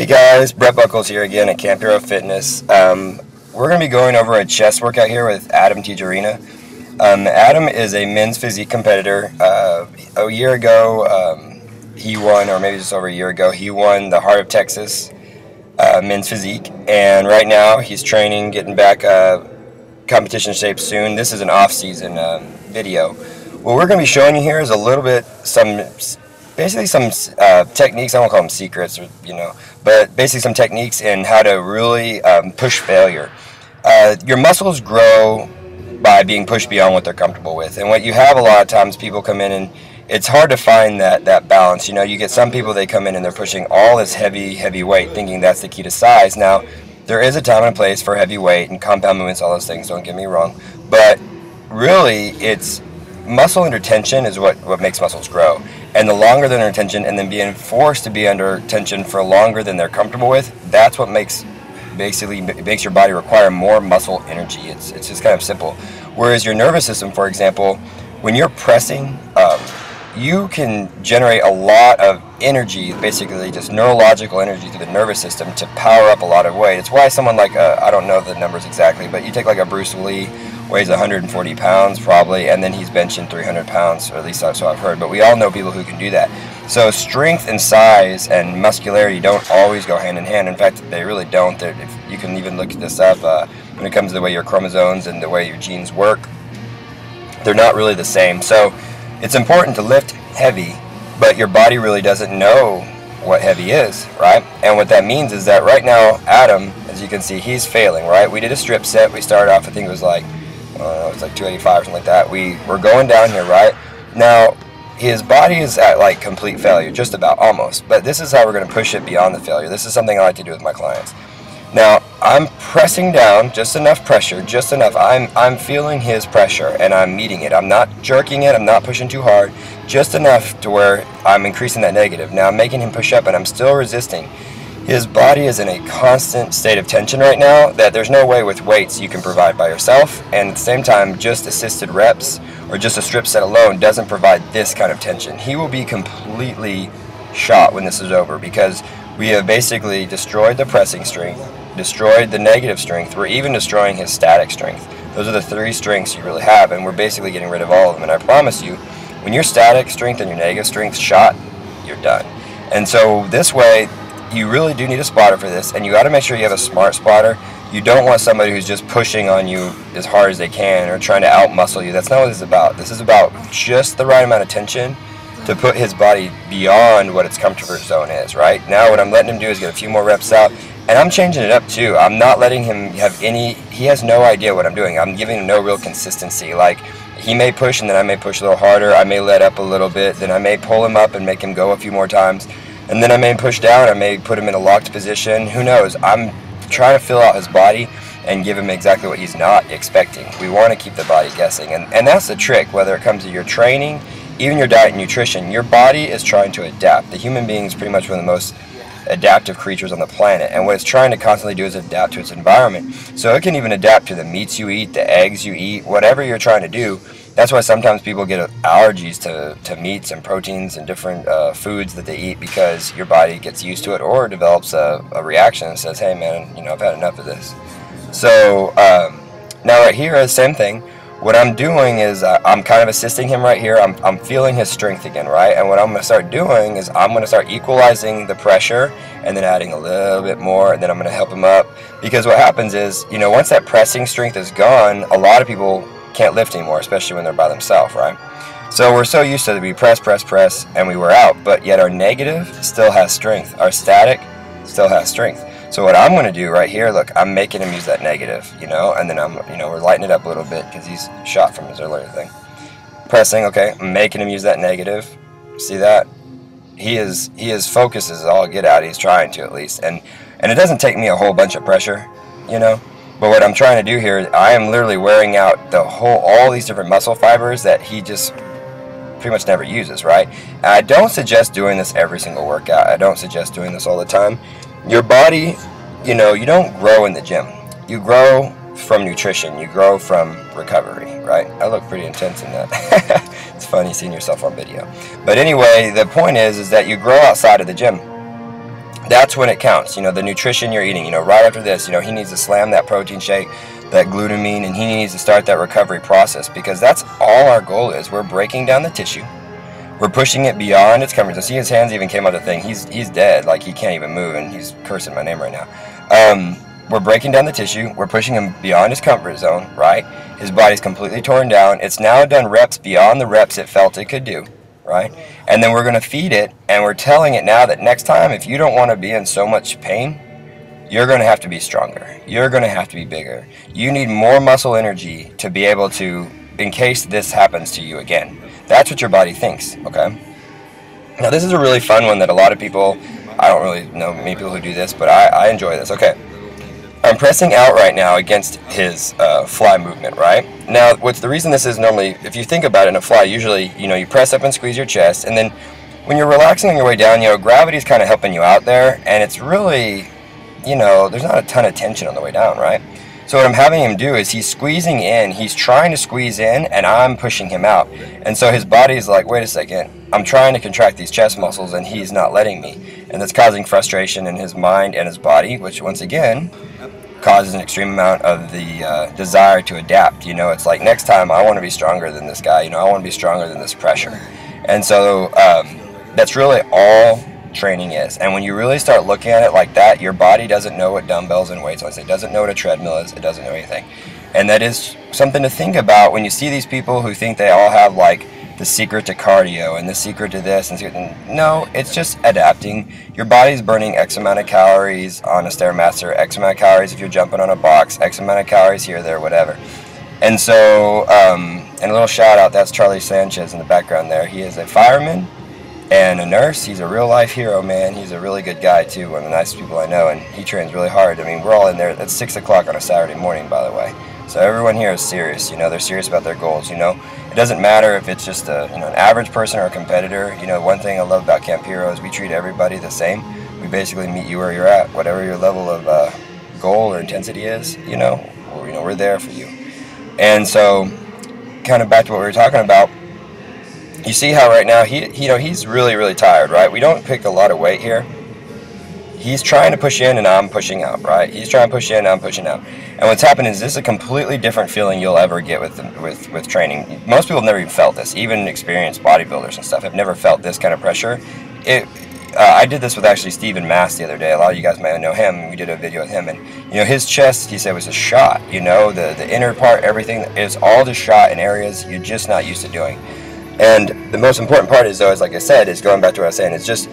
Hey guys, Brett Buckles here again at Camp Hero Fitness. We're going to be going over a chest workout here with Tijerina. Adam is a men's physique competitor. A year ago, he won, or maybe just over a year ago, he won the Heart of Texas men's physique. And right now he's training, getting back competition shape soon. This is an off-season video. What we're going to be showing you here is a little bit, basically some techniques. I won't call them secrets, but basically some techniques in how to really push failure. Your muscles grow by being pushed beyond what they're comfortable with, and what you have a lot of times, people come in and it's hard to find that balance. You get some people, they come in and they're pushing all this heavy weight, thinking that's the key to size. Now, there is a time and a place for heavy weight and compound movements, all those things, don't get me wrong, but really it's muscle under tension is what makes muscles grow. And the longer they're under tension, and then being forced to be under tension for longer than they're comfortable with, that's what makes your body require more muscle energy. It's just kind of simple. Whereas your nervous system, for example, when you're pressing, you can generate a lot of energy, basically just neurological energy through the nervous system to power up a lot of weight. It's why someone like, I don't know the numbers exactly, but you take like a Bruce Lee, weighs 140 pounds probably, and then he's benching 300 pounds, or at least that's what I've heard, but we all know people who can do that. So strength and size and muscularity don't always go hand in hand. In fact, they really don't. If you can even look this up, when it comes to the way your chromosomes and the way your genes work, they're not really the same. So it's important to lift heavy, but your body really doesn't know what heavy is, right? And what that means is that right now, Adam, as you can see, he's failing, right? We did a strip set. We started off, I think it was like, it's like 285 or something like that. We're going down here, right? Now, his body is at like complete failure, just about, almost. But this is how we're going to push it beyond the failure. This is something I like to do with my clients. Now, I'm pressing down, just enough pressure, just enough. I'm feeling his pressure, and I'm meeting it. I'm not jerking it. I'm not pushing too hard. Just enough to where I'm increasing that negative. Now, I'm making him push up, and I'm still resisting. His body is in a constant state of tension right now that there's no way with weights you can provide by yourself, and at the same time, just assisted reps or just a strip set alone doesn't provide this kind of tension. He will be completely shot when this is over, because we have basically destroyed the pressing strength, destroyed the negative strength, we're even destroying his static strength. Those are the three strengths you really have, and we're basically getting rid of all of them. And I promise you, when your static strength and your negative strength shot, you're done. And so this way, you really do need a spotter for this, and you got to make sure you have a smart spotter. You don't want somebody who's just pushing on you as hard as they can or trying to outmuscle you. That's not what this is about. This is about just the right amount of tension to put his body beyond what its comfort zone is, right? Now what I'm letting him do is get a few more reps out, and I'm changing it up too. I'm not letting him have he has no idea what I'm doing. I'm giving him no real consistency. Like, he may push and then I may push a little harder. I may let up a little bit, then I may pull him up and make him go a few more times. And then I may push down, I may put him in a locked position, who knows. I'm trying to fill out his body and give him exactly what he's not expecting. We want to keep the body guessing, and that's the trick, whether it comes to your training, even your diet and nutrition. Your body is trying to adapt. The human being is pretty much one of the most adaptive creatures on the planet, and what it's trying to constantly do is adapt to its environment. So it can even adapt to the meats you eat, the eggs you eat, whatever you're trying to do. That's why sometimes people get allergies to meats and proteins and different foods that they eat, because your body gets used to it or develops a reaction and says, hey man, I've had enough of this. So now right here, the same thing. What I'm doing is I'm kind of assisting him right here. I'm feeling his strength again, right? And what I'm going to start doing is I'm going to start equalizing the pressure and then adding a little bit more, and then I'm going to help him up. Because what happens is, once that pressing strength is gone, a lot of people can't lift anymore, especially when they're by themselves, right? So we're so used to it, we press, and we wear out, but yet our negative still has strength. Our static still has strength. So what I'm going to do right here, look, I'm making him use that negative, and then we're lighting it up a little bit because he's shot from his earlier thing. Pressing, okay, I'm making him use that negative. See that? His focus is all get out. He's trying to, at least, and it doesn't take me a whole bunch of pressure, But what I'm trying to do here, I am literally wearing out all these different muscle fibers that he just pretty much never uses, right? And I don't suggest doing this every single workout. I don't suggest doing this all the time. Your body, you don't grow in the gym. You grow from nutrition. You grow from recovery, right? I look pretty intense in that. It's funny seeing yourself on video. But anyway, the point is that you grow outside of the gym. that's when it counts. You know, the nutrition you're eating, you know, right after this, you know, he needs to slam that protein shake, that glutamine, and he needs to start that recovery process, because that's all our goal is. We're breaking down the tissue. We're pushing it beyond its comfort zone. See, his hands even came out the thing. He's dead. Like, he can't even move, and he's cursing my name right now. We're breaking down the tissue. We're pushing him beyond his comfort zone, right? His body's completely torn down. It's now done reps beyond the reps it felt it could do, right? And then we're going to feed it, and we're telling it now that next time, if you don't want to be in so much pain, you're going to have to be stronger. You're going to have to be bigger. You need more muscle energy to be able to, in case this happens to you again. That's what your body thinks, okay? Now, this is a really fun one that a lot of people, I don't really know many people who do this, but I enjoy this. Okay. I'm pressing out right now against his fly movement, right? Now, what's the reason this is normally, if you think about it in a fly, usually, you know, you press up and squeeze your chest, and then when you're relaxing on your way down, you know, gravity's kind of helping you out there, and it's really, you know, there's not a ton of tension on the way down, right? So what I'm having him do is he's squeezing in, he's trying to squeeze in, and I'm pushing him out. And so his body's like, wait a second, I'm trying to contract these chest muscles, and he's not letting me. And that's causing frustration in his mind and his body, which, once again, causes an extreme amount of the desire to adapt. You know, it's like, next time I want to be stronger than this guy. You know, I want to be stronger than this pressure. And so that's really all training is. And when you really start looking at it like that, your body doesn't know what dumbbells and weights are. It doesn't know what a treadmill is. It doesn't know anything. And that is something to think about when you see these people who think they all have like the secret to cardio and the secret to this and no, it's just adapting. Your body's burning X amount of calories on a Stairmaster, X amount of calories if you're jumping on a box, X amount of calories here, there, whatever. And so, and a little shout out, that's Charlie Sanchez in the background there. He is a fireman and a nurse. He's a real life hero, man. He's a really good guy too, one of the nicest people I know, and he trains really hard. I mean, we're all in there at 6 o'clock on a Saturday morning, by the way. So everyone here is serious, you know, they're serious about their goals, you know. It doesn't matter if it's just a, you know, an average person or a competitor. You know, one thing I love about Camp Hero is we treat everybody the same. We basically meet you where you're at, whatever your level of goal or intensity is, you know, we're there for you. And so, kind of back to what we were talking about, you see how right now he's really, really tired, right? We don't pick a lot of weight here. He's trying to push in and I'm pushing out, right? He's trying to push in and I'm pushing out. And what's happened is this is a completely different feeling you'll ever get with training. Most people have never even felt this. Even experienced bodybuilders and stuff have never felt this kind of pressure. I did this with actually Stephen Mass the other day. A lot of you guys might know him. We did a video with him, and you know, his chest, he said, was a shot. You know, the inner part, everything is all just shot in areas you're just not used to doing. And the most important part is, though, is like I said, is going back to what I was saying, it's just,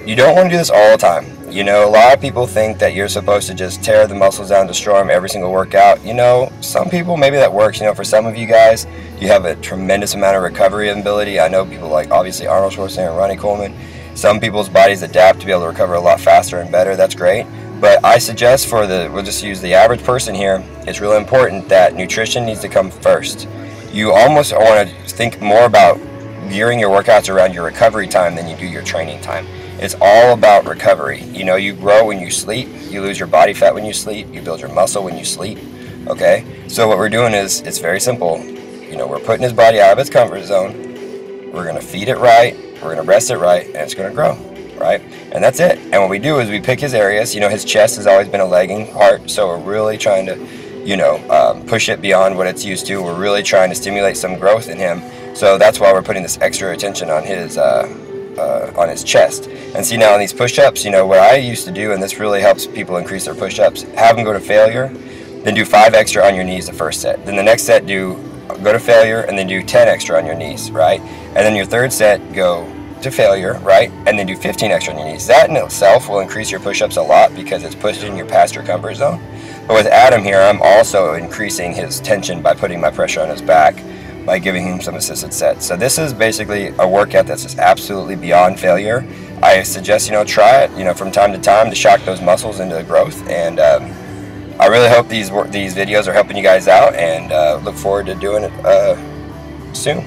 you don't want to do this all the time. You know, a lot of people think that you're supposed to just tear the muscles down, destroy them every single workout. You know, some people, maybe that works. You know, for some of you guys, you have a tremendous amount of recovery ability. I know people like, obviously, Arnold Schwarzenegger and Ronnie Coleman. Some people's bodies adapt to be able to recover a lot faster and better. That's great. But I suggest we'll just use the average person here, it's really important that nutrition needs to come first. You almost want to think more about gearing your workouts around your recovery time than you do your training time. It's all about recovery. You know, you grow when you sleep, you lose your body fat when you sleep, you build your muscle when you sleep, okay? So what we're doing is, it's very simple. You know, we're putting his body out of its comfort zone, we're gonna feed it right, we're gonna rest it right, and it's gonna grow, right? And that's it. And what we do is we pick his areas. You know, his chest has always been a lagging part, so we're really trying to, you know, push it beyond what it's used to. We're really trying to stimulate some growth in him. So that's why we're putting this extra attention on his chest. And see, now in these push-ups, you know, what I used to do, and this really helps people increase their push-ups, have them go to failure, then do 5 extra on your knees the first set. Then the next set, go to failure, and then do 10 extra on your knees, right? And then your third set, go to failure, right? And then do 15 extra on your knees. That in itself will increase your push-ups a lot because it's pushing you past your comfort zone. But with Adam here, I'm also increasing his tension by putting my pressure on his back, by giving him some assisted sets. So this is basically a workout that's just absolutely beyond failure. I suggest, you know, try it, you know, from time to time to shock those muscles into growth. And I really hope these videos are helping you guys out, and look forward to doing it soon.